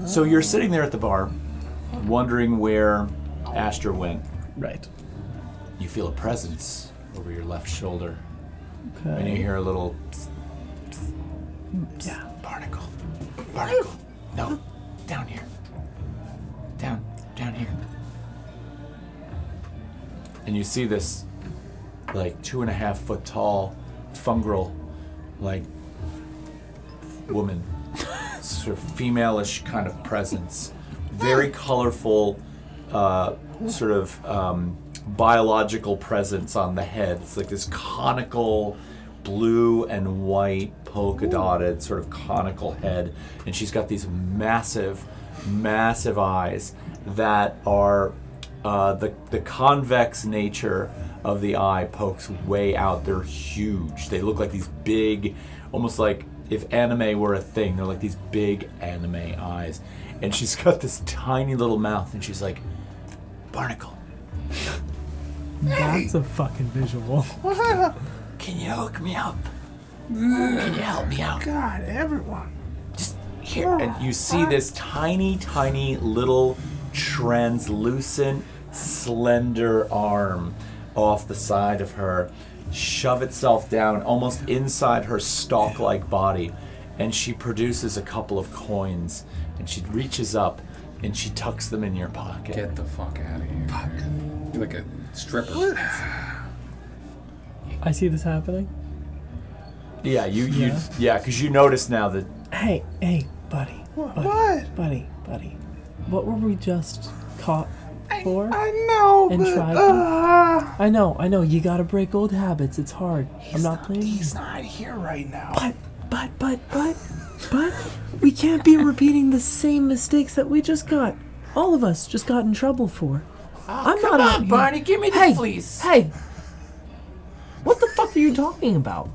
So you're sitting there at the bar, wondering where Astra went. Right. You feel a presence over your left shoulder. Okay. And you hear a little... Yeah. Barnacle. No, down here. Down here. And you see this, like, 2.5 foot tall, fungal, like, woman. Sort of female-ish kind of presence. Very colorful, sort of biological presence on the head. It's like this conical blue and white polka dotted sort of conical head. And she's got these massive eyes that are the convex nature of the eye pokes way out. They're huge. They look like these big, almost like if anime were a thing, they're like these big anime eyes. And she's got this tiny little mouth, and she's like, Barnacle. That's a fucking visual. Can you hook me up? Can you help me out? God, everyone. Just here. And you see this tiny little translucent, slender arm off the side of her shove itself down almost inside her stalk-like body, and she produces a couple of coins, and she reaches up and she tucks them in your pocket. Get the fuck out of here. Fuck. You're like a stripper. I see this happening. Yeah, because you notice now that... Hey, buddy. What? Buddy. What were we just caught for? I know, And but... tried I know. You gotta break old habits. It's hard. I'm not playing. He's not here right now. But we can't be repeating the same mistakes that we just got. All of us just got in trouble for. I'm Come not out on, here. Barney, give me the fleece. Hey, what the fuck are you talking about?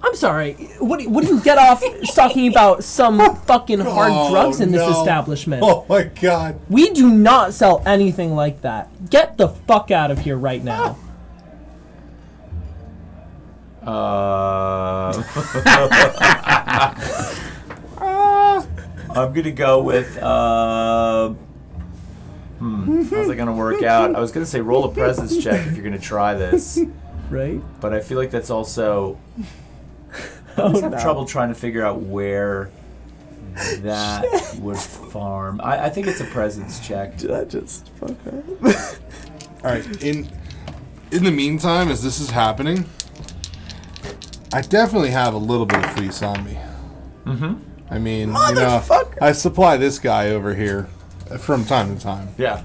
I'm sorry. What do you get off talking about some fucking hard drugs in this establishment? Oh my god. We do not sell anything like that. Get the fuck out of here right now. I'm gonna go with how's it gonna work out? I was gonna say roll a presence check if you're gonna try this, Right? but I feel like that's also I just have trouble trying to figure out where that would farm. I think it's a presence check. Did I just fuck up? Alright, in the meantime, as this is happening, I definitely have a little bit of fleece on me. Mm-hmm. I mean, I supply this guy over here from time to time. Yeah.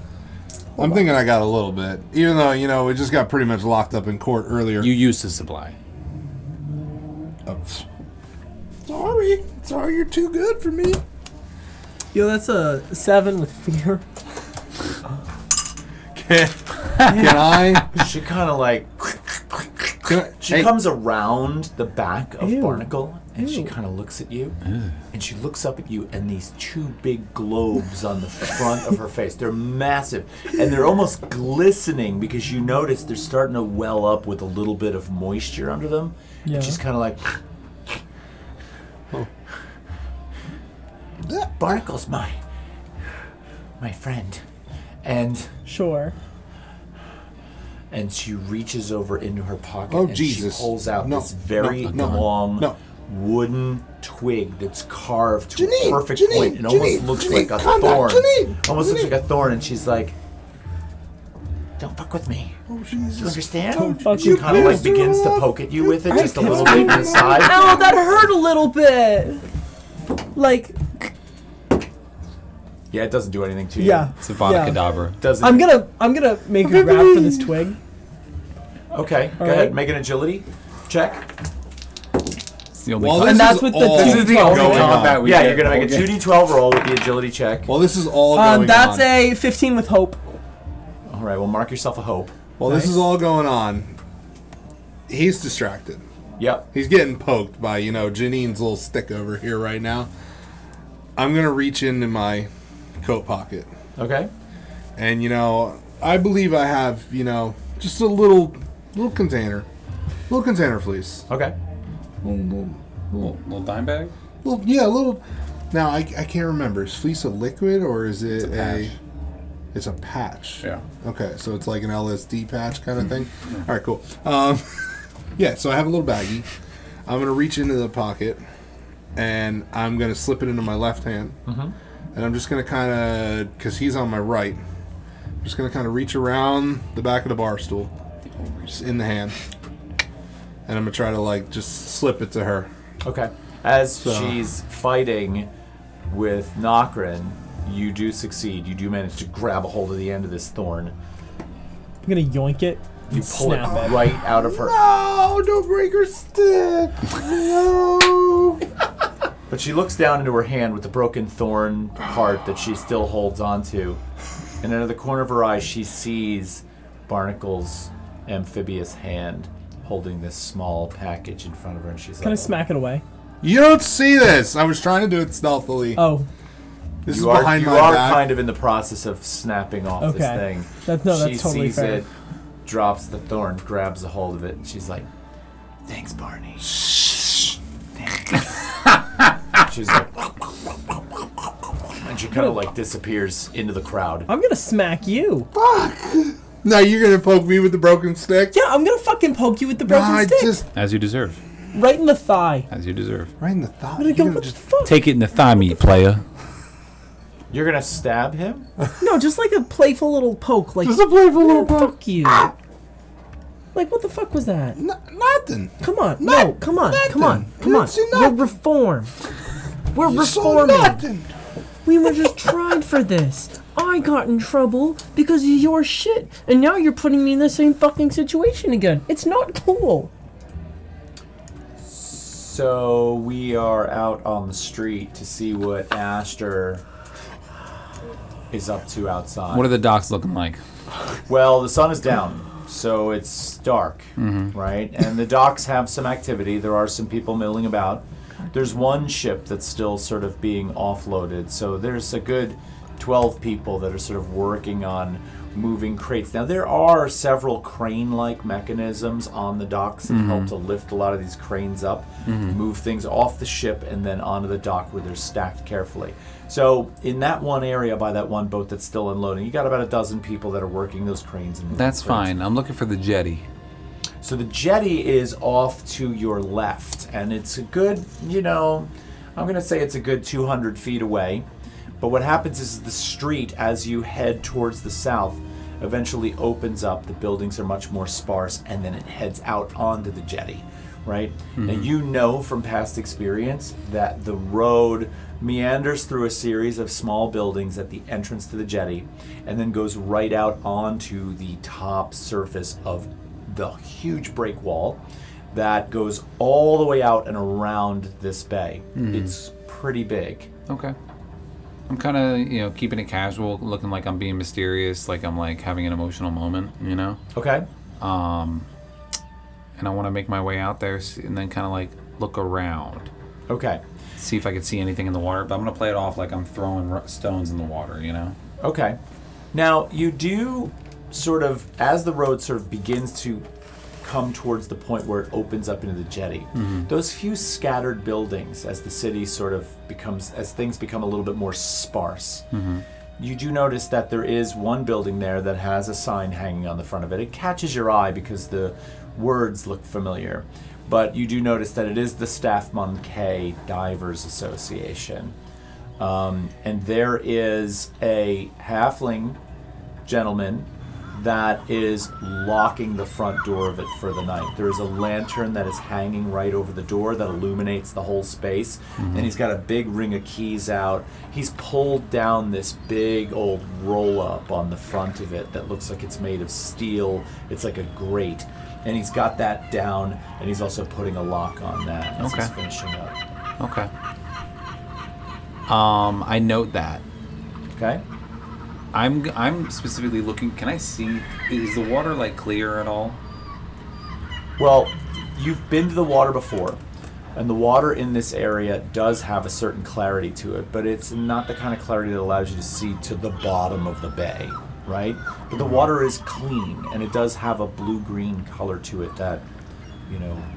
I'm thinking I got a little bit. Even though, we just got pretty much locked up in court earlier. You used to supply. Sorry, you're too good for me. Yo, that's a 7 with fear. Can I? She kind of like she comes around the back of Barnacle and she kind of looks at you and she looks up at you, and these two big globes on the front of her face, they're massive and they're almost glistening because you notice they're starting to well up with a little bit of moisture under them. Yeah. And she's kind of like, Barnacle's my friend. And Sure. and she reaches over into her pocket Oh, and Jesus. she pulls out No, this very no, long wooden twig that's carved to a Janine, perfect Janine, point. It almost Janine, looks Janine, like a calm down, thorn. Janine, Almost looks Janine. like a thorn, and she's like, "Don't fuck with me. Oh, Do Jesus. you understand?" Don't fuck She with kind of me. like begins to poke at you with it just a little bit to the side. Ow, that hurt a little bit. Like, Yeah, it doesn't do anything to you. yeah. It's a Vada Kedavra. Doesn't. I'm gonna make a grab for this twig. Okay, go All ahead. right. Make an agility check. It's the only Well, class. this And that's is with the all- two This is the only going on. combat we Yeah, get. you're gonna make a 2d12 roll with the agility check. Well, this is all going That's on. a 15 with hope. All right, well, mark yourself a hope. Well, this is all going on. He's distracted. Yep. He's getting poked by, Janine's little stick over here right now. I'm going to reach into my coat pocket. Okay. And, I believe I have, just a little container. Little container fleece. Okay. Little dime bag? Little Now, I can't remember. Is fleece a liquid or is it patch. It's a patch. Yeah. Okay, so it's like an LSD patch kind of thing. All right, cool. Yeah, so I have a little baggie. I'm going to reach into the pocket, and I'm going to slip it into my left hand. Mm-hmm. And I'm just going to kind of, because he's on my right, I'm just going to kind of reach around the back of the bar stool, just in the hand. And I'm going to try to, like, just slip it to her. Okay. As she's fighting with Nokrin, you do succeed. You do manage to grab a hold of the end of this thorn. I'm gonna yoink it. You and pull it snap right out of her. No, don't break her stick. No. But she looks down into her hand with the broken thorn part that she still holds onto. And out of the corner of her eye, she sees Barnacle's amphibious hand holding this small package in front of her. And she's Can I like, smack it away? You don't see this. I was trying to do it stealthily. Oh, This is you are, behind you my are back. kind of in the process of snapping off this thing. That's she totally sees fair. it, drops the thorn, grabs a hold of it, and she's like, "Thanks, Barney." Shh. She's like, and she kind of like disappears into the crowd. I'm gonna smack you. Fuck. Now you're gonna poke me with the broken stick? Yeah, I'm gonna fucking poke you with the broken stick. As you deserve. Right in the thigh. As you deserve. Right in the thigh. I'm gonna go, what the fuck? Take it in the thigh meat, player. You're gonna stab him? No, just like a playful little poke. Like, Just a playful little poke. Fuck you. Like, what the fuck was that? Nothing. Come on. No, come on. Come on. Come on. We're reformed. We're reforming. Nothing. We were just tried for this. I got in trouble because of your shit. And now you're putting me in the same fucking situation again. It's not cool. So we are out on the street to see what Aster is up to outside. What are the docks looking like? Well, the sun is down, so it's dark, right? And the docks have some activity. There are some people milling about. There's one ship that's still sort of being offloaded, so there's a good 12 people that are sort of working on moving crates. Now, there are several crane-like mechanisms on the docks that help to lift a lot of these cranes up, move things off the ship and then onto the dock where they're stacked carefully. So in that one area by that one boat that's still unloading, you got about a dozen people that are working those cranes. And That's crates. fine. I'm looking for the jetty. So the jetty is off to your left, and it's a good, I'm going to say it's a good 200 feet away. But what happens is the street, as you head towards the south, eventually opens up. The buildings are much more sparse, and then it heads out onto the jetty, right? Now, you know from past experience that the road meanders through a series of small buildings at the entrance to the jetty, and then goes right out onto the top surface of the huge break wall that goes all the way out and around this bay. It's pretty big. Okay. I'm kind of, keeping it casual, looking like I'm being mysterious, like I'm like having an emotional moment, Okay. And I want to make my way out there and then kind of like look around, Okay. see if I can see anything in the water. But I'm gonna play it off like I'm throwing stones in the water, Okay. Now, you do sort of, as the road sort of begins to come towards the point where it opens up into the jetty, those few scattered buildings, as the city sort of becomes, as things become a little bit more sparse, you do notice that there is one building there that has a sign hanging on the front of it. It catches your eye because the words look familiar, but you do notice that it is the Staffmon K Divers Association. And there is a halfling gentleman that is locking the front door of it for the night. There is a lantern that is hanging right over the door that illuminates the whole space, and he's got a big ring of keys out. He's pulled down this big old roll-up on the front of it that looks like it's made of steel. It's like a grate, and he's got that down, and he's also putting a lock on that as he's finishing up. Okay. I note that. Okay? I'm specifically looking. Can I see? Is the water like clear at all? Well, you've been to the water before, and the water in this area does have a certain clarity to it, but it's not the kind of clarity that allows you to see to the bottom of the bay, right? But the water is clean, and it does have a blue-green color to it that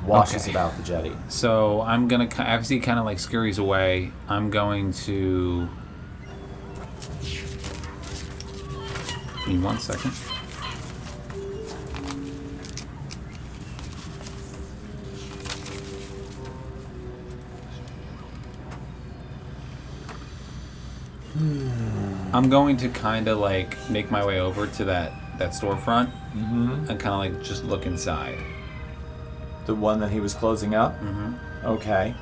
washes Okay. about the jetty. So I'm gonna, as he kind of like scurries away, I'm going to. Give me 1 second. I'm going to kind of like make my way over to that storefront and kind of like just look inside. The one that he was closing up? Mm-hmm. Okay.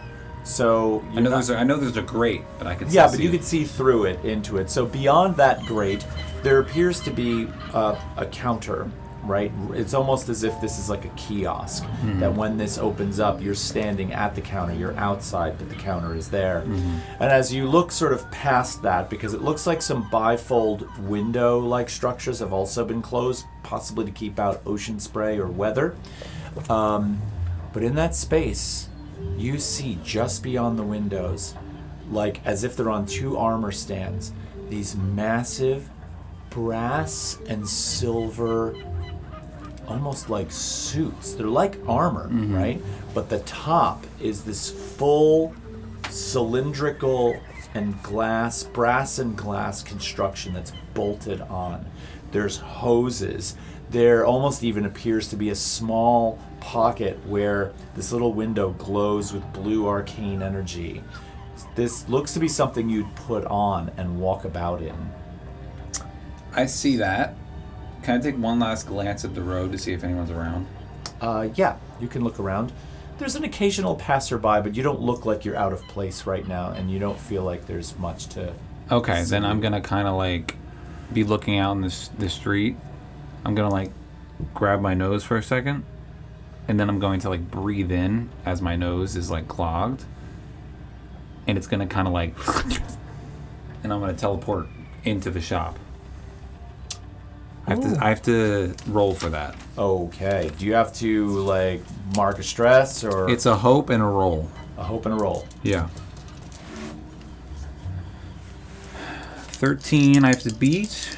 So I know there's a grate, but I can yeah, still but see you it. could see through it into it. So beyond that grate, there appears to be a counter, right? It's almost as if this is like a kiosk. That when this opens up, you're standing at the counter. You're outside, but the counter is there. And as you look sort of past that, because it looks like some bifold window-like structures have also been closed, possibly to keep out ocean spray or weather. But in that space, you see just beyond the windows, like as if they're on two armor stands, these massive brass and silver, almost like suits. They're like armor, right? But the top is this full cylindrical and brass and glass construction that's bolted on. There's hoses. There almost even appears to be a small pocket where this little window glows with blue arcane energy. This looks to be something you'd put on and walk about in. I see that. Can I take one last glance at the road to see if anyone's around? Yeah, you can look around. There's an occasional passerby, but you don't look like you're out of place right now, and you don't feel like there's much to... Okay, then I'm gonna kind of like be looking out in the street. I'm gonna like grab my nose for a second, and then I'm going to like breathe in as my nose is like clogged, and it's gonna kind of like, and I'm gonna teleport into the shop. I have to roll for that. Okay. Do you have to, like, mark a stress, or... It's a hope and a roll. a hope and a roll. Yeah. 13 I have to beat.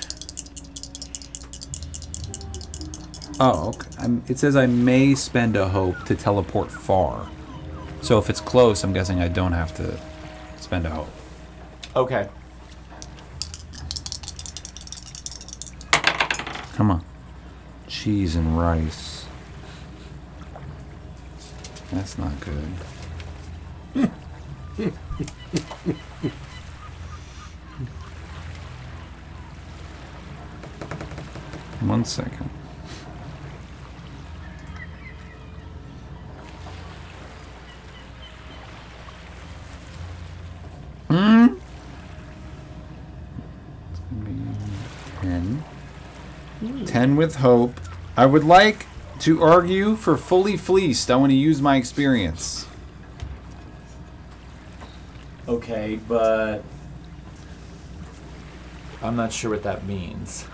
Oh, okay. It says I may spend a hope to teleport far. So if it's close, I'm guessing I don't have to spend a hope. Okay. Come on. Cheese and rice. That's not good. 1 second. It's gonna be 10. 10 with hope. I would like to argue for fully fleeced. I want to use my experience. Okay, but... I'm not sure what that means.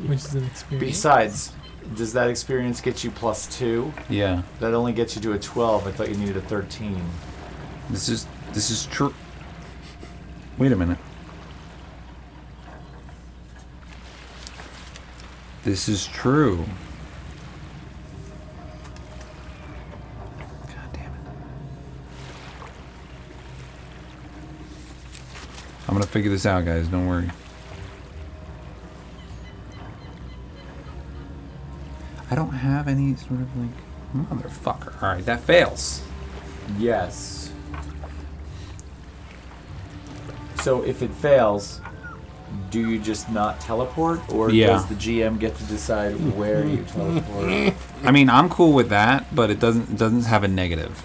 Which is an experience. Besides, does that experience get you +2? Yeah. That only gets you to a 12. I thought you needed a 13. This is true. Wait a minute. This is true. God damn it. I'm gonna figure this out, guys. Don't worry. I don't have any sort of like... Motherfucker. Alright, that fails. Yes. So if it fails, do you just not teleport, or Yeah. does the GM get to decide where you teleport? I mean, I'm cool with that, but it doesn't have a negative.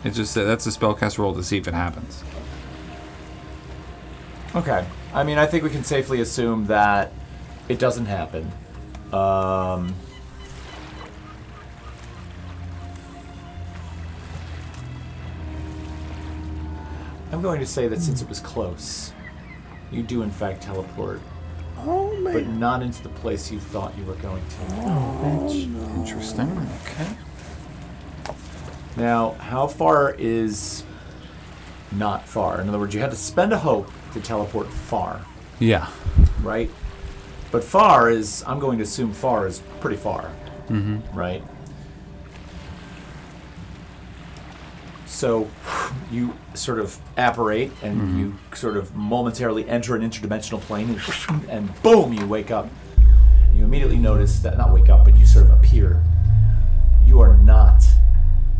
It's just that's a spellcast roll to see if it happens. Okay. I mean, I think we can safely assume that it doesn't happen. I'm going to say that since it was close, you do in fact teleport, Oh, man. but not into the place you thought you were going to. Oh, no. Interesting. Okay. Now, how far is not far? In other words, you had to spend a hope to teleport far, Yeah. right? But far is, I'm going to assume far is pretty far, right? So you sort of apparate and you sort of momentarily enter an interdimensional plane and boom, you wake up. You immediately notice that, not wake up, but you sort of appear. You are not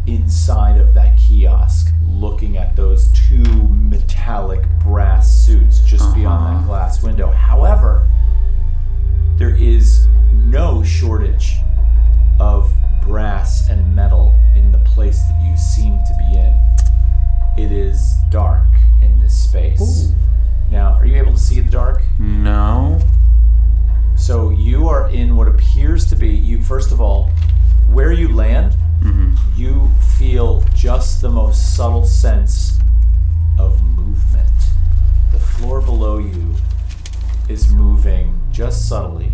inside of that kiosk looking at those two metallic brass suits just beyond that glass window. However, there is no shortage of brass and metal in the place that you seem to be in. It is dark in this space. Ooh. Now, are you able to see in the dark? No. So you are in what appears to be, you first of all, where you land, you feel just the most subtle sense of movement. The floor below you is moving just subtly.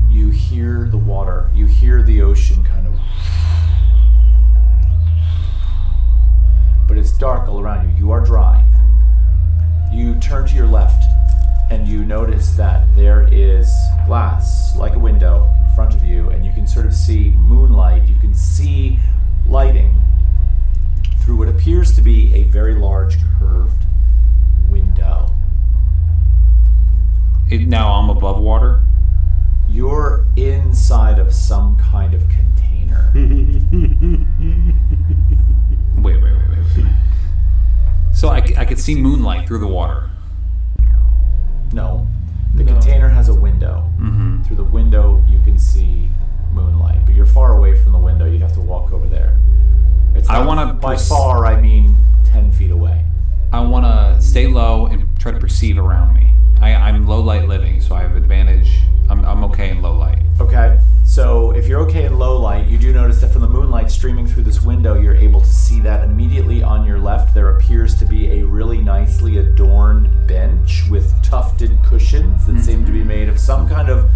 You hear the water, you hear the ocean kind of, but it's dark all around you. You are dry. You turn to your left and you notice that there is glass, like a window, in front of you, and you can sort of see moonlight. You can see lighting through what appears to be a very large curved window. Now I'm above water? You're inside of some kind of container. Wait. So I could see moonlight through the water. No. The container has a window. Through the window, you can see moonlight, but you're far away from the window. You'd have to walk over there. It's not, by far, I mean 10 feet away. I want to stay low and try to perceive around me. I'm low light living, so I have advantage. I'm okay in low light. Okay. So if you're okay in low light, you do notice that from the moonlight streaming through this window, you're able to see that immediately on your left there appears to be a really nicely adorned bench with tufted cushions that seem to be made of some kind of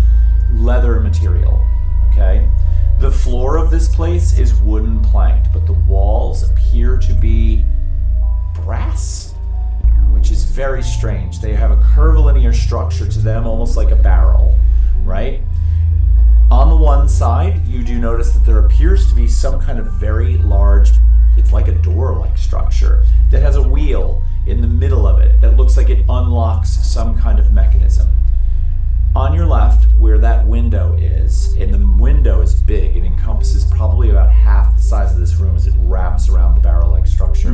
leather material. Okay? The floor of this place is wooden planked, but the walls appear to be brass, which is very strange. They have a curvilinear structure to them, almost like a barrel, right? On the one side, you do notice that there appears to be some kind of very large, it's like a door-like structure, that has a wheel in the middle of it that looks like it unlocks some kind of mechanism. On your left, where that window is, and the window is big, it encompasses probably about half the size of this room as it wraps around the barrel-like structure.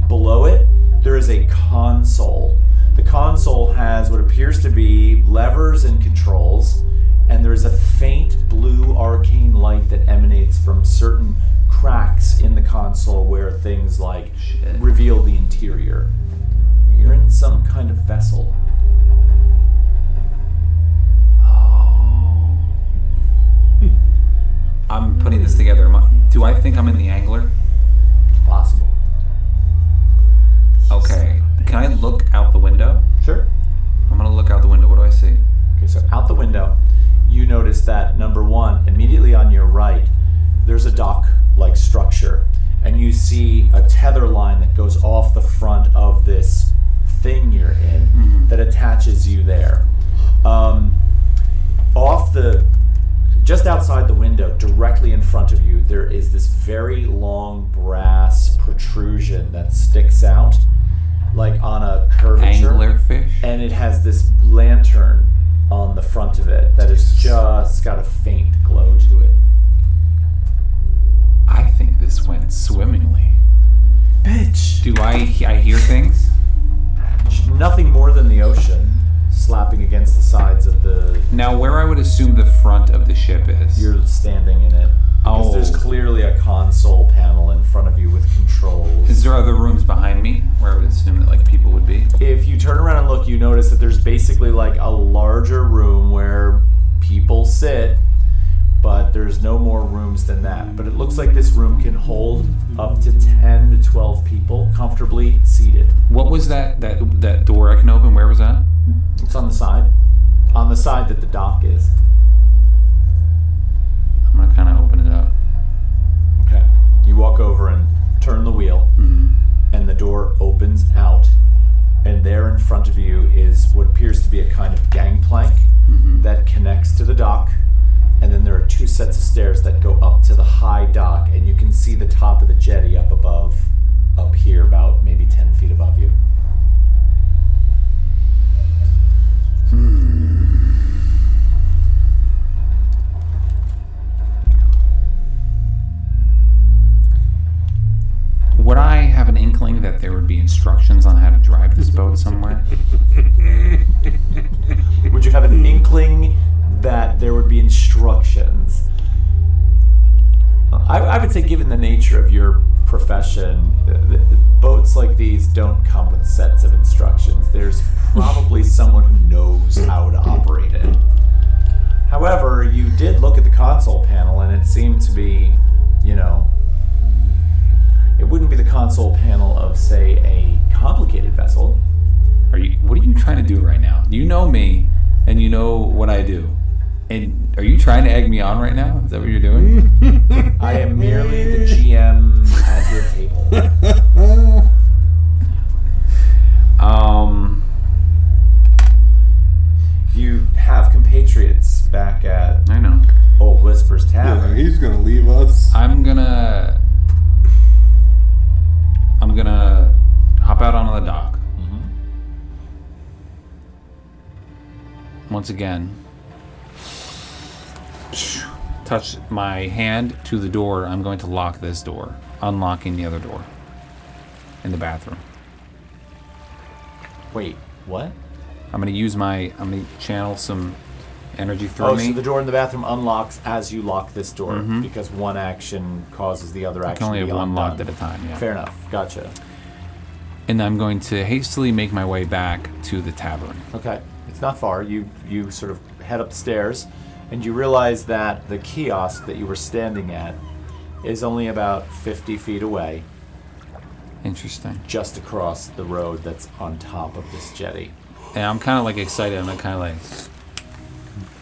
Below it, there is a console. The console has what appears to be levers and controls, and there's a faint blue arcane light that emanates from certain cracks in the console where things like reveal the interior. You're in some kind of vessel. Oh. I'm putting this together. Do I think I'm in the angler? Possible. Okay. Can I look out the window? Sure. I'm gonna look out the window. What do I see? Okay, so out the window, you notice that, number one, immediately on your right, there's a dock-like structure, and you see a tether line that goes off the front of this thing you're in that attaches you there. Just outside the window, directly in front of you, there is this very long brass protrusion that sticks out, like on a curvature. Anglerfish? And it has this lantern on the front of it that is just got a faint glow to it. I think this went swimmingly. Bitch. Do I hear things? Nothing more than the ocean slapping against the sides of the... Now, where I would assume the front of the ship is. You're standing in it. Because there's clearly a console panel in front of you with controls. Is there other rooms behind me where I would assume that like people would be? If you turn around and look, you notice that there's basically like a larger room where people sit, but there's no more rooms than that. But it looks like this room can hold up to 10 to 12 people comfortably seated. What was that door I can open? Where was that? It's on the side. On the side that the dock is. I'm gonna kind of open it up. Okay. You walk over and turn the wheel, and the door opens out, and there in front of you is what appears to be a kind of gangplank that connects to the dock, and then there are two sets of stairs that go up to the high dock, and you can see the top of the jetty up above an inkling that there would be instructions on how to drive this boat somewhere? Would you have an inkling that there would be instructions? I would say, given the nature of your profession, boats like these don't come with sets of instructions. There's probably someone who knows how to operate it. However, you did look at the console panel, and it seemed to be, it wouldn't be the console panel of, say, a complicated vessel. What are you trying to do right now? You know me, and you know what I do. And are you trying to egg me on right now? Is that what you're doing? I am merely the GM at your table. You have compatriots back at Old Whispers Tavern. Yeah, he's gonna leave us. I'm gonna hop out onto the dock. Once again, touch my hand to the door. I'm going to lock this door, unlocking the other door in the bathroom. Wait, what? I'm going to channel some energy through me. So the door in the bathroom unlocks as you lock this door, because one action causes the other action to be I can only have one undone. locked at a time, yeah. Fair enough. Gotcha. And I'm going to hastily make my way back to the tavern. Okay. It's not far. You sort of head up the stairs, and you realize that the kiosk that you were standing at is only about 50 feet away, Interesting. just across the road that's on top of this jetty. And I'm kind of like excited. I'm kind of like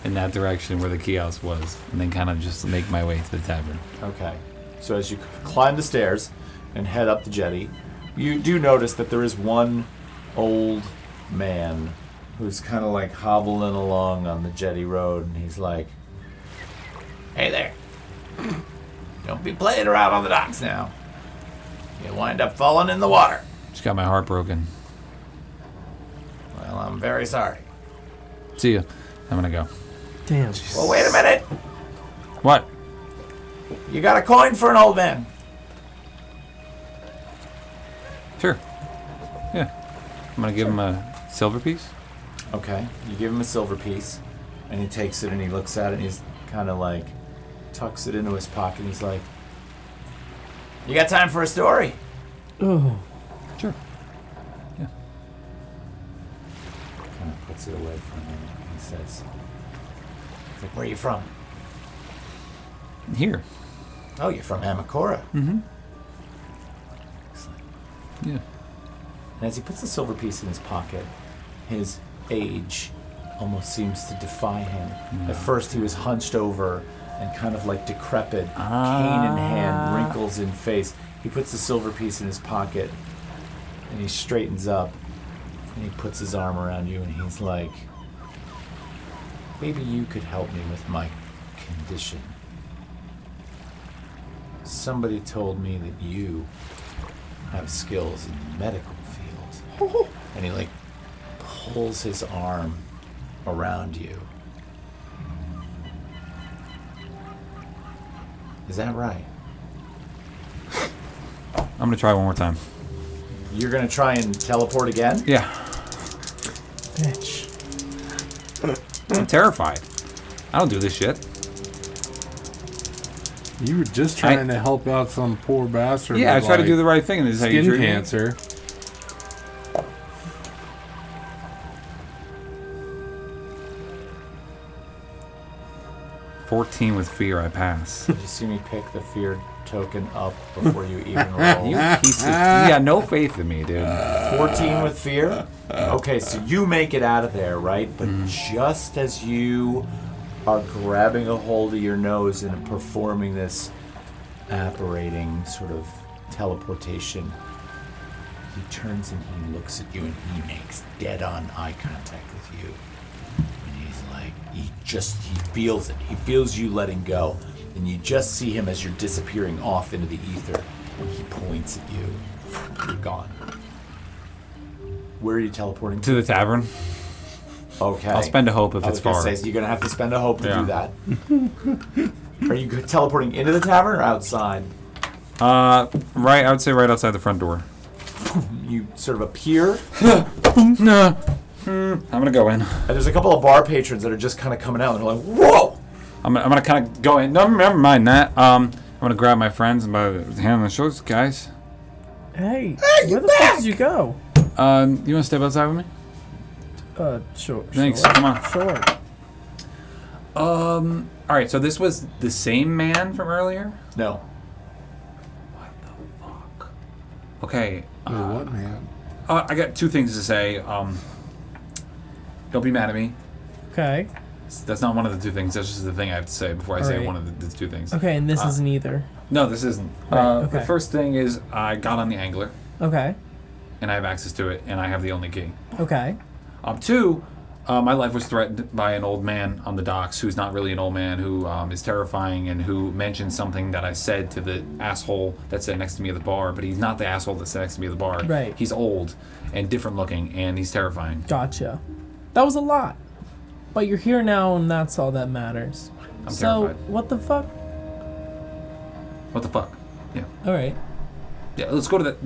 in that direction where the kiosk was, and then kind of just make my way to the tavern. Okay. So as you climb the stairs and head up the jetty, you do notice that there is one old man who's kind of like hobbling along on the jetty road, and he's like, "Hey there. Don't be playing around on the docks now. You'll wind up falling in the water." Just got my heart broken. "Well, I'm very sorry." See ya. I'm gonna go. Damn. "Well, wait a minute. What? You got a coin for an old man." Sure. Yeah. I'm gonna give him a silver piece. Okay. You give him a silver piece, and he takes it and he looks at it, and he's kind of like tucks it into his pocket. He's like, "You got time for a story?" Oh. Sure. Yeah. Kind of puts it away for a minute. He says, he's like, "Where are you from?" Here. "Oh, you're from Amakora." Mm-hmm. Yeah. And as he puts the silver piece in his pocket, his age almost seems to defy him. At first he was hunched over and kind of like decrepit, cane in hand, wrinkles in face. He puts the silver piece in his pocket and he straightens up and he puts his arm around you and he's like, "Maybe you could help me with my condition. Somebody told me that you have skills in the medical field." And he like pulls his arm around you. "Is that right?" I'm gonna try one more time. You're gonna try and teleport again? Yeah. Bitch. I'm terrified. I don't do this shit. You were just trying to help out some poor bastard. Yeah, I with, try to do the right thing, and this is how you skin treat me. cancer. $14 with fear, I pass. Did you see me pick the fear token up before you even roll? You piece of... You got no faith in me, dude. 14 with fear? Okay, so you make it out of there, right? But just as you are grabbing a hold of your nose and performing this apparating sort of teleportation, he turns and he looks at you and he makes dead-on eye contact with you. And he's like, he feels it. He feels you letting go. And you just see him as you're disappearing off into the ether. And he points at you. You're gone. Where are you teleporting To the tavern. Okay. I'll spend a hope if I it's was gonna far. say, so you're going to have to spend a hope to Yeah. do that. Are you teleporting into the tavern or outside? Right, I would say right outside the front door. you sort of appear, No. I'm gonna go in. and there's a couple of bar patrons that are just kind of coming out, and they're like, "Whoa!" I'm gonna kind of go in. No, never mind that. I'm gonna grab my friends and by the hand on the shoulders, guys. Hey, where the fuck did you go? You wanna step outside with me? Sure. Thanks. Sure. Come on. Sure. All right. So this was the same man from earlier. No. What the fuck? Okay. What, man? I got two things to say. Don't be mad at me. Okay. That's not one of the two things. That's just the thing I have to say before I say Alright. one of the two things. Okay, and this isn't either. No, this isn't. Right, The okay. first thing is I got on the angler, Okay. and I have access to it, and I have the only key. Okay. Two, my life was threatened by an old man on the docks who's not really an old man, who is terrifying and who mentioned something that I said to the asshole that sat next to me at the bar, but he's not the asshole that sat next to me at the bar. Right. He's old and different looking, and he's terrifying. Gotcha. That was a lot. But you're here now, and that's all that matters. I'm so, terrified. what the fuck? What the fuck? Yeah. Alright. Yeah, let's go to that.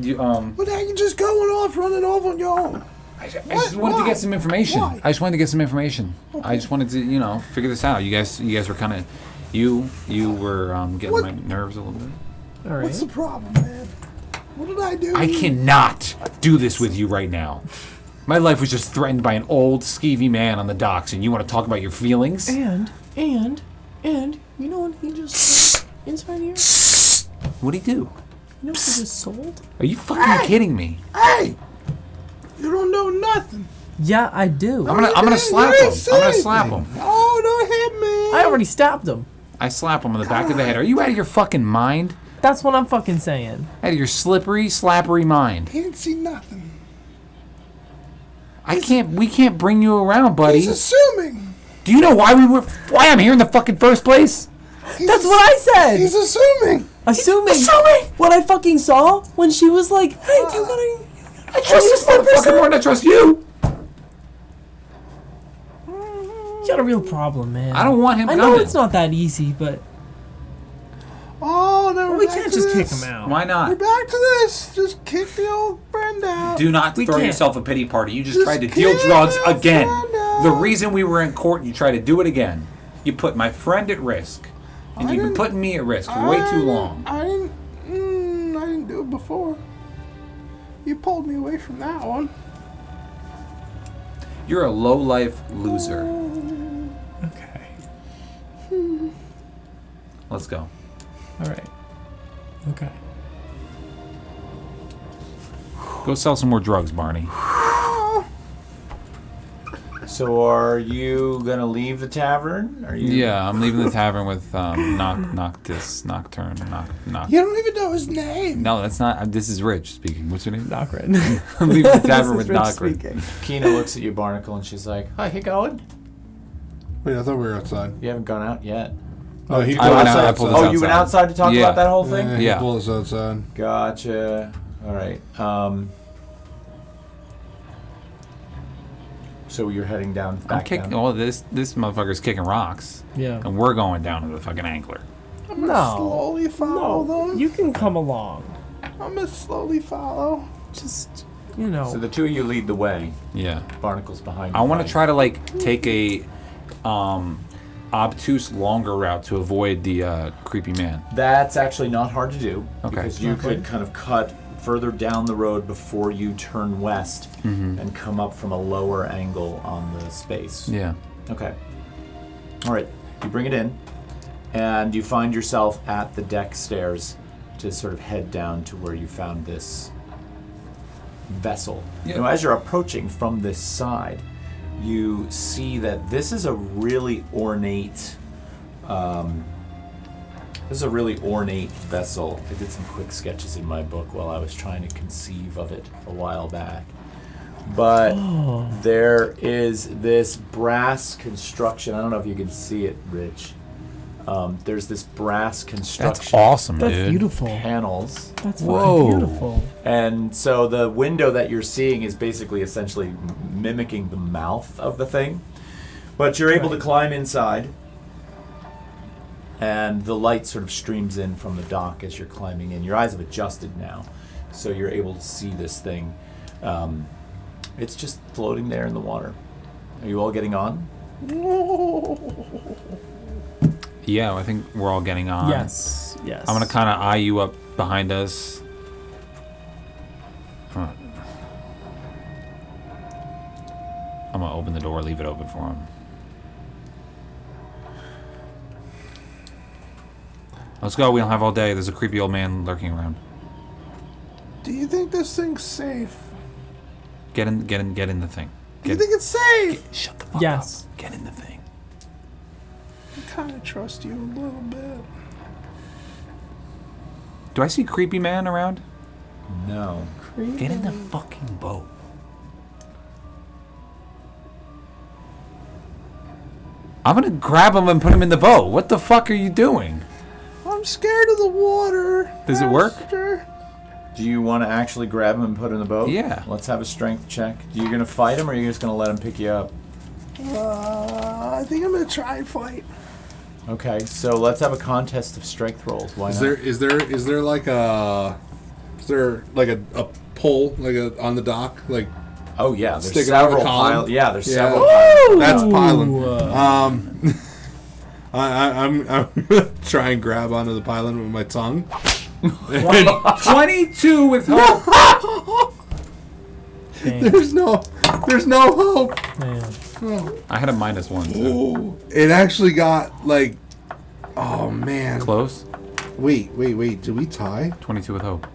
But now you're just going off, running off on your own. I just wanted to Why? get some information. Why? I just wanted to get some information. I just wanted to, figure this out. You guys were kind of, you were getting What? my nerves a little bit. Alright. What's the problem, man? What did I do? I cannot do this with you right now. My life was just threatened by an old, skeevy man on the docks, and you want to talk about your feelings? And, you know what he just sold inside here? What'd he do? You know what he just sold? Are you fucking kidding me? Hey! You don't know nothing. Yeah, I do. I'm gonna slap him. I'm gonna slap him. Oh, don't hit me. I already stabbed him. I slap him on the back of the head. Are you out of your fucking mind? That's what I'm fucking saying. Out of your slippery, slappery mind? He didn't see nothing. We can't bring you around, buddy. He's assuming. Do you know why I'm here in the fucking first place? That's what I said. He's assuming. Assuming what I fucking saw when she was like, "Hey, you gotta." I trust this motherfucker more than I trust you. You got a real problem, man. I don't want him I know coming. it's not that easy, but Oh, now we can't just kick him out. Why We're not? back to this. Just kick the old friend out. Do not We throw can't. yourself a pity party. You just Just tried to deal kick drugs my again. friend out. The reason we were in court, you tried to do it again. You put my friend at risk. And I you've been didn't- putting me at risk for way too long. I didn't do it before. You pulled me away from that one. You're a low-life loser. Okay. Let's go. All right. Okay. Go sell some more drugs, Barney. So are you gonna leave the tavern? Are you? Yeah, I'm leaving the tavern with knock. You don't even know his name. No, that's not. This is Rich speaking. What's your name? Knockred. I'm leaving the tavern with Knockred. Keena looks at you, Barnacle, and she's like, "Hi, you going? Wait, I thought we were outside. You haven't gone out yet." Oh, he I pulled went us out, I outside. pulled us Oh, you went outside to talk Yeah. about that whole thing? Yeah, Yeah. he pulled us outside. Gotcha. All right. So you're heading down I'm back kicking. down. Well, this motherfucker's kicking rocks, Yeah. and we're going down to the fucking angler. I'm gonna slowly follow No. them. You can come along. I'm gonna slowly follow. Just, you know. So the two of you lead the way. Yeah. Barnacle's behind you. I want to try to take a obtuse longer route to avoid the creepy man. That's actually not hard to do. Okay. Because you could kind of cut further down the road before you turn west and come up from a lower angle on the space. Yeah. Okay. All right. You bring it in, and you find yourself at the deck stairs to sort of head down to where you found this vessel. Yeah. Now, as you're approaching from this side, you see that this is a really ornate. This is a really ornate vessel. I did some quick sketches in my book while I was trying to conceive of it a while back. But there is this brass construction. I don't know if you can see it, Rich. There's this brass construction. That's awesome, That's dude. beautiful. Panels. That's Whoa. fucking beautiful. And so the window that you're seeing is basically essentially mimicking the mouth of the thing. But you're able to climb inside. And the light sort of streams in from the dock as you're climbing in. Your eyes have adjusted now. so you're able to see this thing. It's just floating there in the water. Are you all getting on? Yeah, I think we're all getting on. Yes. I'm gonna kind of eye you up behind us. I'm gonna open the door, leave it open for him. Let's go. We don't have all day. There's a creepy old man lurking around. Do you think this thing's safe? Get in the thing. Do you think it's safe? Shut the fuck Yes. up. Get in the thing. I kind of trust you a little bit. Do I see creepy man around? No. Get in the fucking boat. I'm gonna grab him and put him in the boat. What the fuck are you doing? I'm scared of the water. Does it work? Master. Do you want to actually grab him and put him in the boat? Yeah. Let's have a strength check. Are you going to fight him, or are you just going to let him pick you up? I think I'm gonna try and fight. Okay, so let's have a contest of strength rolls. Why not? Is there like a pole on the dock like? Oh yeah, there's Stick it out of several the column? piles. Yeah, there's Yeah. several piles. That's pylon. I'm gonna try and grab onto the pylon with my tongue. 22 with hope. There's no hope. Man. I had a -1 too. Ooh, it actually got like, oh man. Close. Wait. Did we tie? 22 with hope.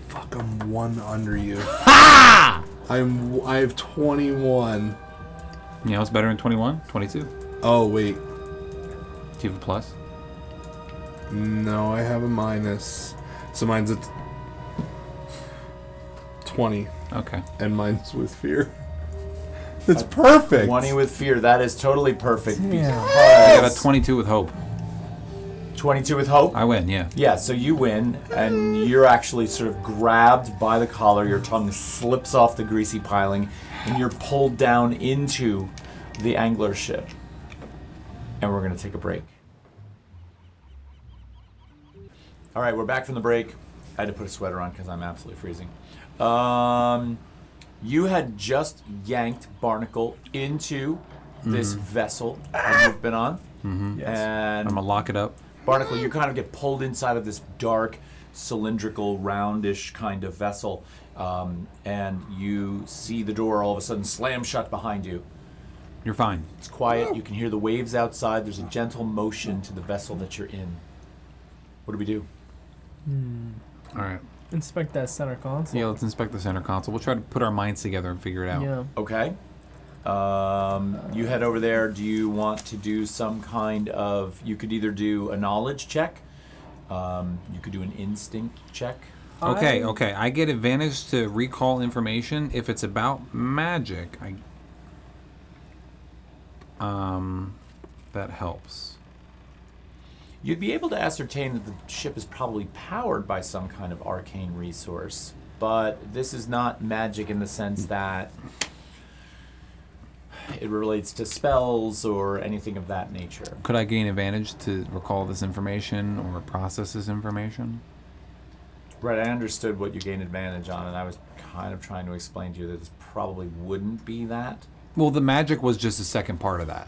Fuck, I'm one under you. I have 21. Yeah, it's better than 21. 22. Oh wait, Do you have a plus? no, I have a minus. So mine's a 20, Okay. and mine's with fear. That's perfect. 20 with fear. That is totally perfect. Yeah. I got a 22 with hope. 22 with hope. I win. Yeah. Yeah, so you win, and you're actually sort of grabbed by the collar. Your tongue slips off the greasy piling, and you're pulled down into the angler ship. And we're going to take a break. All right, we're back from the break. I had to put a sweater on because I'm absolutely freezing. You had just yanked Barnacle into this vessel that you've been on. Yes. And I'm gonna lock it up. Barnacle, you kind of get pulled inside of this dark, cylindrical, roundish kind of vessel, and you see the door all of a sudden slam shut behind you. You're fine. It's quiet. You can hear the waves outside. There's a gentle motion to the vessel that you're in. What do we do? All right. Inspect that center console. Yeah, let's inspect the center console. We'll try to put our minds together and figure it out. Yeah. Okay. You head over there. Do you want to do some kind of... You could either do a knowledge check. You could do an instinct check. Okay. I get advantage to recall information if it's about magic. That helps. You'd be able to ascertain that the ship is probably powered by some kind of arcane resource, but this is not magic in the sense that it relates to spells or anything of that nature. Could I gain advantage to recall this information or process this information? Right, I understood what you gained advantage on, and I was kind of trying to explain to you that this probably wouldn't be that. Well, the magic was just the second part of that.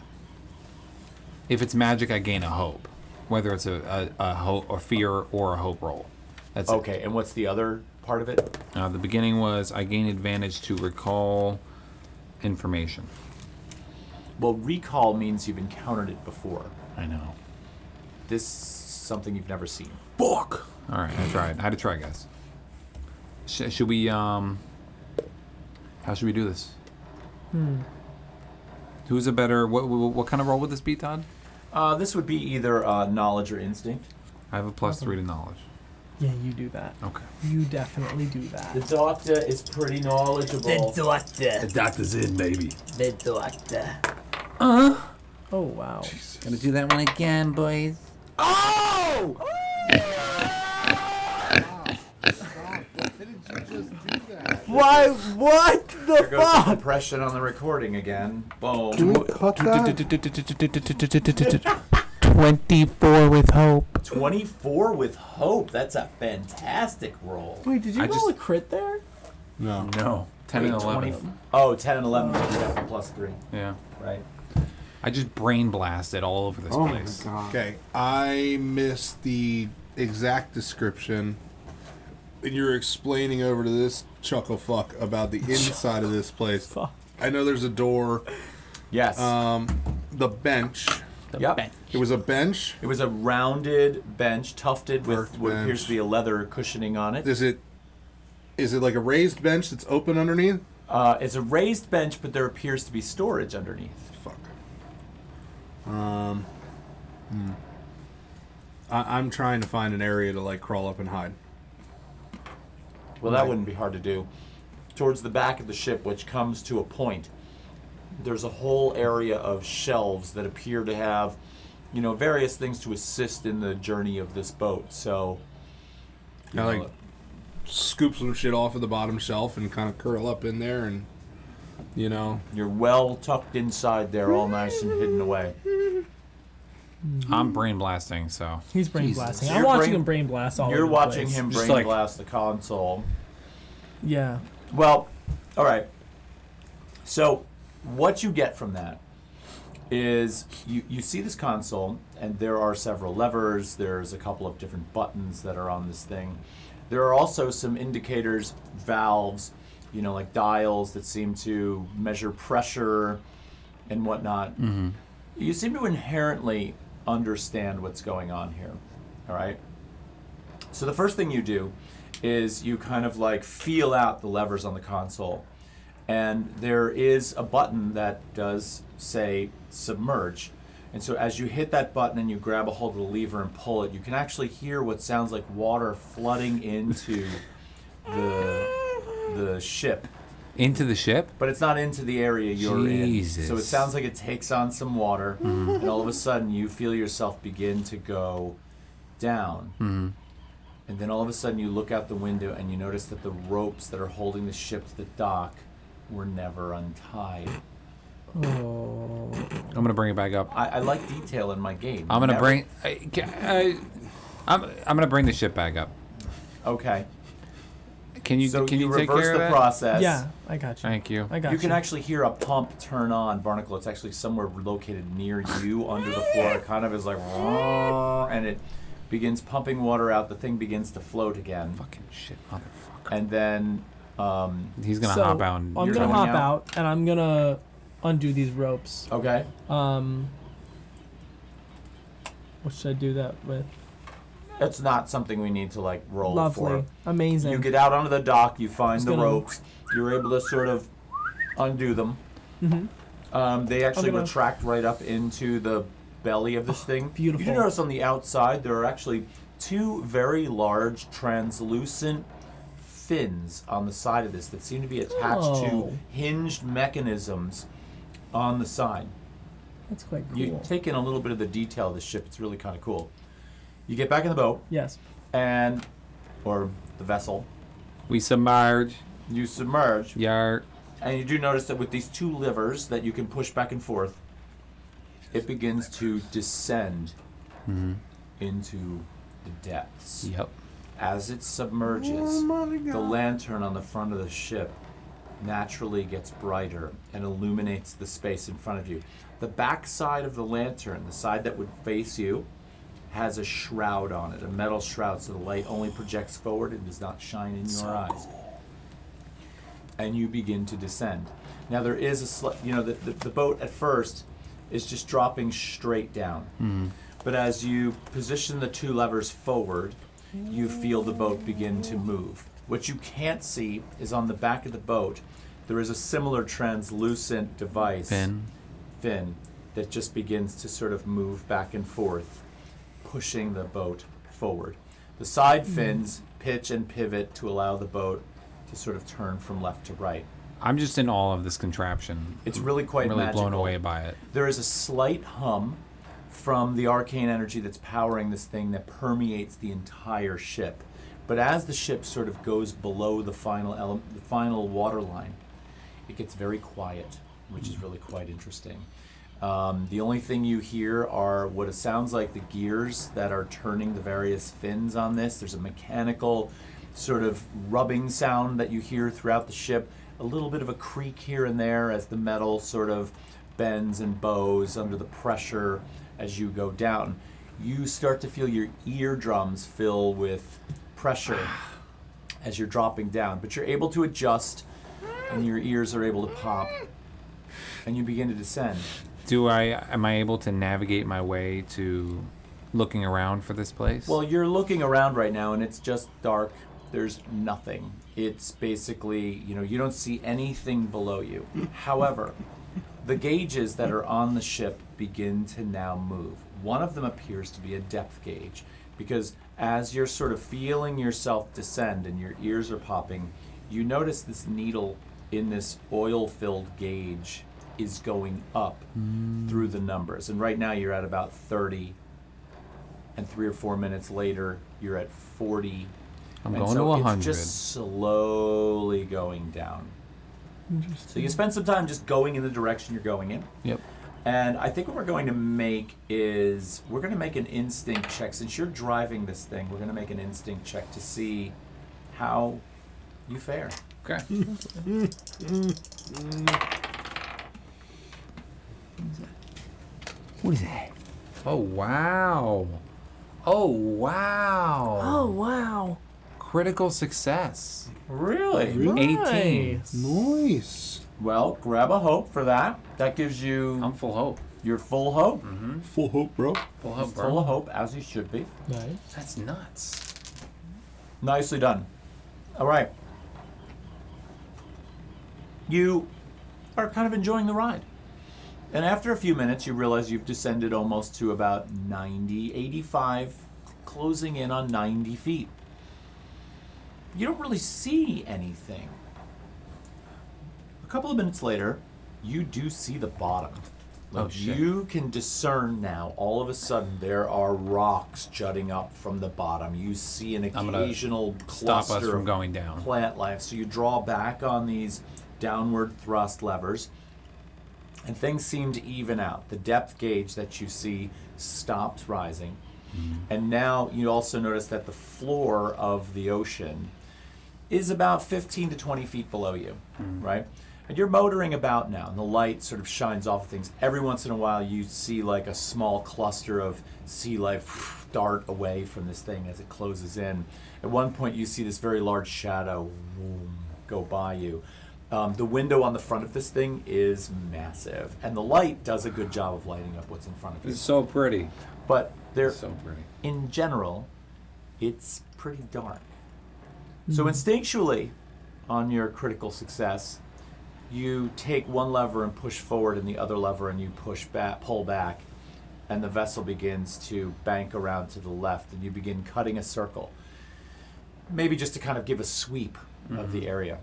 If it's magic, I gain a hope. Whether it's a hope or fear or a hope roll. That's okay, and what's the other part of it? The beginning was I gain advantage to recall information. Well, recall means you've encountered it before. I know. This is something you've never seen. Fuck! Alright, I tried. I had to try, guys. Should we, how should we do this? Who's a better, what kind of roll would this be, Todd? This would be either knowledge or instinct. I have a +3 to knowledge. Yeah, you do that. Okay. You definitely do that. The doctor is pretty knowledgeable. The doctor's in, baby. doctor. Oh, wow. Gonna do that one again, boys. Oh! Why? What the There goes the compression on the recording again. Boom. Can we cut that? 24 with hope. 24 with hope. That's a fantastic roll. Wait, did you I roll just- a crit there? No. No. 10 and Wait, 11. 20 Oh, 10 and 11. You got the +3. Yeah. Right. I just brain blasted all over this Oh my place. god. Okay, I missed the exact description. And you're explaining over to this chuckle fuck about the inside of this place. Fuck. I know there's a door. Yes. The bench. Yep. It was a bench. It was a rounded bench, tufted with Worked what appears bench. to be a leather cushioning on it. Is it like a raised bench that's open underneath? It's a raised bench, but there appears to be storage underneath. Fuck. I'm trying to find an area to like crawl up and hide. Well, that Right. wouldn't be hard to do. Towards the back of the ship, which comes to a point, there's a whole area of shelves that appear to have, various things to assist in the journey of this boat. So, I like scoop some shit off of the bottom shelf and kind of curl up in there, and you're well tucked inside there, all nice and hidden away. I'm brain blasting, so. He's brain blasting. I'm You're watching brain- him brain blast all You're over the watching place. him Just brain like- blast the console. Yeah. Well, all right. So, what you get from that is you see this console, and there are several levers. There's a couple of different buttons that are on this thing. There are also some indicators, valves, like dials that seem to measure pressure and whatnot. Mm-hmm. You seem to inherently understand what's going on here. All right? So the first thing you do is you kind of like feel out the levers on the console. And there is a button that does say submerge. And so as you hit that button and you grab a hold of the lever and pull it, you can actually hear what sounds like water flooding into the ship. Into the ship? But it's not into the area you're Jesus. in. So it sounds like it takes on some water, and all of a sudden you feel yourself begin to go down. Mm-hmm. And then all of a sudden you look out the window and you notice that the ropes that are holding the ship to the dock were never untied. Oh. I'm going to bring it back up. I like detail in my game. I'm going to Never- bring... I'm going to bring the ship back up. Okay. Can you So can you take reverse care of the that? process. Yeah, I got you. Thank you. I got You can actually hear a pump turn on, Barnacle. It's actually somewhere located near you under the floor. It kind of is like, and it begins pumping water out. The thing begins to float again. Fucking shit, motherfucker. And then He's going to So, hop out and... I'm You're gonna going hop out? out and I'm gonna undo these ropes. okay. What should I do that with? That's not something we need to like roll Lovely. for. Amazing. You get out onto the dock, you find Just the gonna- ropes, you're able to sort of undo them. Mm-hmm. They actually gonna- retract right up into the belly of this thing. beautiful. You do notice on the outside there are actually two very large translucent fins on the side of this that seem to be attached Oh. to hinged mechanisms on the side. That's quite cool. You take in a little bit of the detail of the ship. It's really kind of cool. You get back in the boat Yes. or the vessel. We submerge. You submerge, Yar. and you do notice that with these two levers that you can push back and forth, it begins to descend into the depths. Yep. As it submerges, the lantern on the front of the ship naturally gets brighter and illuminates the space in front of you. The back side of the lantern, the side that would face you, has a shroud on it, a metal shroud, so the light only projects forward and does not shine in your eyes. And you begin to descend. Now there is the boat at first is just dropping straight down. But as you position the two levers forward, you feel the boat begin to move. What you can't see is on the back of the boat, there is a similar translucent device, fin, that just begins to sort of move back and forth, pushing the boat forward. The side fins pitch and pivot to allow the boat to sort of turn from left to right. I'm just in awe of this contraption. It's really quite I'm really magical. blown away by it. There is a slight hum from the arcane energy that's powering this thing that permeates the entire ship. But as the ship sort of goes below the final water line, it gets very quiet, which is really quite interesting. The only thing you hear are what it sounds like the gears that are turning the various fins on this. There's a mechanical sort of rubbing sound that you hear throughout the ship, a little bit of a creak here and there as the metal sort of bends and bows under the pressure as you go down. You start to feel your eardrums fill with pressure as you're dropping down, but you're able to adjust and your ears are able to pop and you begin to descend. Am I able to navigate my way to looking around for this place? Well, you're looking around right now and it's just dark. There's nothing. It's basically, you don't see anything below you. However, the gauges that are on the ship begin to now move. One of them appears to be a depth gauge because as you're sort of feeling yourself descend and your ears are popping, you notice this needle in this oil-filled gauge is going up through the numbers. And right now you're at about 30, and 3 or 4 minutes later you're at 40. I'm and going so to 100. It's just slowly going down. So you spend some time just going in the direction you're going in. Yep. And I think what we're going to make is we're going to make an instinct check. Since you're driving this thing, we're going to make an instinct check to see how you fare. Okay. What is that? Oh, wow. Oh, wow. Oh, wow. Critical success. Really? 18. Nice. Well, grab a hope for that. That gives you I'm full hope. your full hope. Full hope, bro. Full hope, bro. Full of hope, as you should be. Nice. That's nuts. Nicely done. All right. You are kind of enjoying the ride. And after a few minutes, you realize you've descended almost to about 90, 85, closing in on 90 feet. You don't really see anything. A couple of minutes later, you do see the bottom. Oh, shit. You can discern now, all of a sudden, there are rocks jutting up from the bottom. You see an I'm gonna occasional Stop us cluster from of going down. plant life. So you draw back on these downward thrust levers, and things seem to even out. The depth gauge that you see stops rising. And now you also notice that the floor of the ocean is about 15 to 20 feet below you, right? And you're motoring about now, and the light sort of shines off of things. Every once in a while, you see like a small cluster of sea life dart away from this thing as it closes in. At one point, you see this very large shadow go by you. The window on the front of this thing is massive, and the light does a good job of lighting up what's in front of you. It's so pretty. But there, So pretty. in general, it's pretty dark. So instinctually, on your critical success, you take one lever and push forward, and the other lever and you push back, pull back, and the vessel begins to bank around to the left, and you begin cutting a circle, maybe just to kind of give a sweep of the area.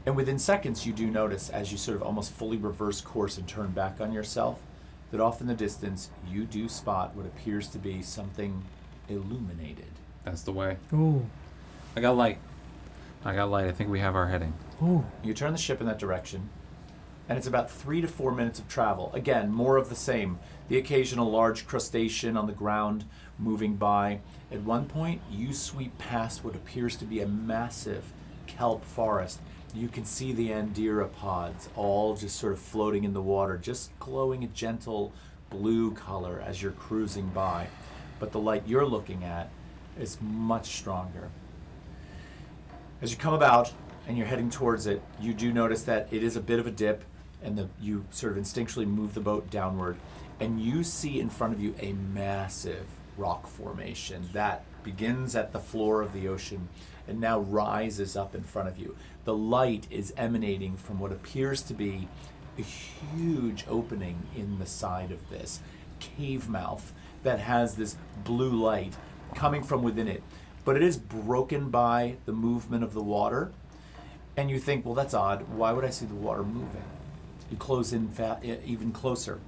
And within seconds, you do notice, as you sort of almost fully reverse course and turn back on yourself, that off in the distance, you do spot what appears to be something illuminated. That's the way. Ooh. I got light. I think we have our heading. Ooh. You turn the ship in that direction, and it's about 3 to 4 minutes of travel. Again, more of the same. The occasional large crustacean on the ground moving by. At one point, you sweep past what appears to be a massive kelp forest. You can see the Andira pods all just sort of floating in the water, just glowing a gentle blue color as you're cruising by. But the light you're looking at is much stronger. As you come about and you're heading towards it, you do notice that it is a bit of a dip, and you sort of instinctually move the boat downward, and you see in front of you a massive rock formation that begins at the floor of the ocean and now rises up in front of you. The light is emanating from what appears to be a huge opening in the side of this cave mouth that has this blue light coming from within it. But it is broken by the movement of the water. And you think, well, that's odd. Why would I see the water moving? You close in even closer.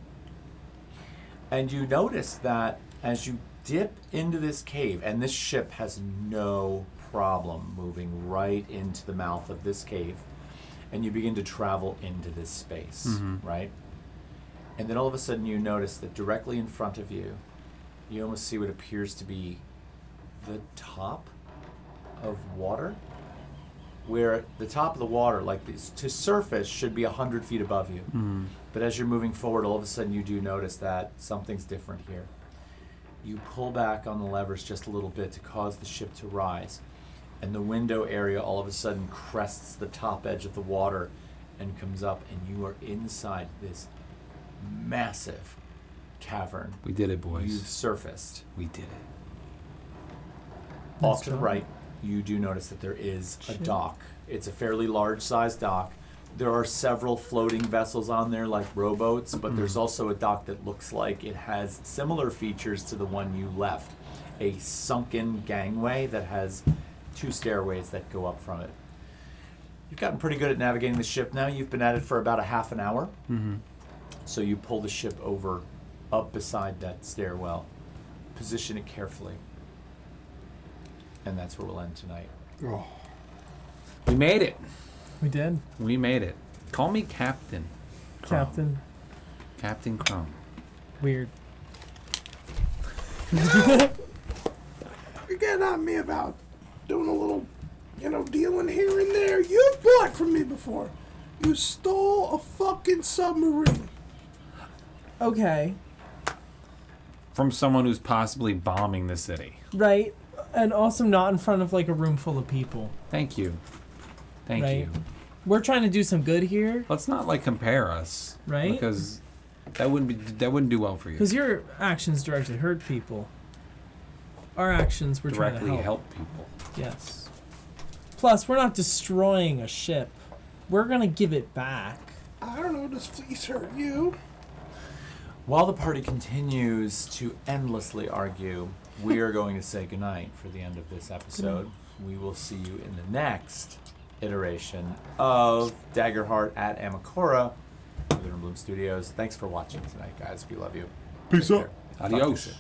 And you notice that as you dip into this cave, and this ship has no problem moving right into the mouth of this cave, and you begin to travel into this space, right? And then all of a sudden you notice that directly in front of you, you almost see what appears to be the top of water, where the top of the water, like this, to surface, should be 100 feet above you. But as you're moving forward, all of a sudden you do notice that something's different here. You pull back on the levers just a little bit to cause the ship to rise, and the window area all of a sudden crests the top edge of the water and comes up, and you are inside this massive cavern. We did it, boys. You've surfaced. We did it. Off to the right, you do notice that there is a dock. It's a fairly large-sized dock. There are several floating vessels on there, like rowboats, but there's also a dock that looks like it has similar features to the one you left. A sunken gangway that has 2 stairways that go up from it. You've gotten pretty good at navigating the ship now. You've been at it for about a half an hour. So you pull the ship over, up beside that stairwell, position it carefully, and that's where we'll end tonight. Oh. We made it. We did. We made it. Call me Captain. Chrome. Captain. Captain Chrome. Weird. You're getting on me about doing a little, dealing here and there. You've bought from me before. You stole a fucking submarine. Okay. From someone who's possibly bombing the city. Right. And also not in front of like a room full of people. Thank you. Thank Right. you. We're trying to do some good here, Let's not like compare us. right? Because that wouldn't do well for you. Because your actions directly hurt people. Our actions were trying to Directly help. help people. Yes. Plus, we're not destroying a ship. We're gonna give it back. I don't know, does fleece hurt you? While the party continues to endlessly argue, we are going to say goodnight for the end of this episode. We will see you in the next iteration of Daggerheart at Amakora, Wither and Bloom Studios. Thanks for watching tonight, guys. We love you. Peace Take out. care. Adios. Talk to you soon.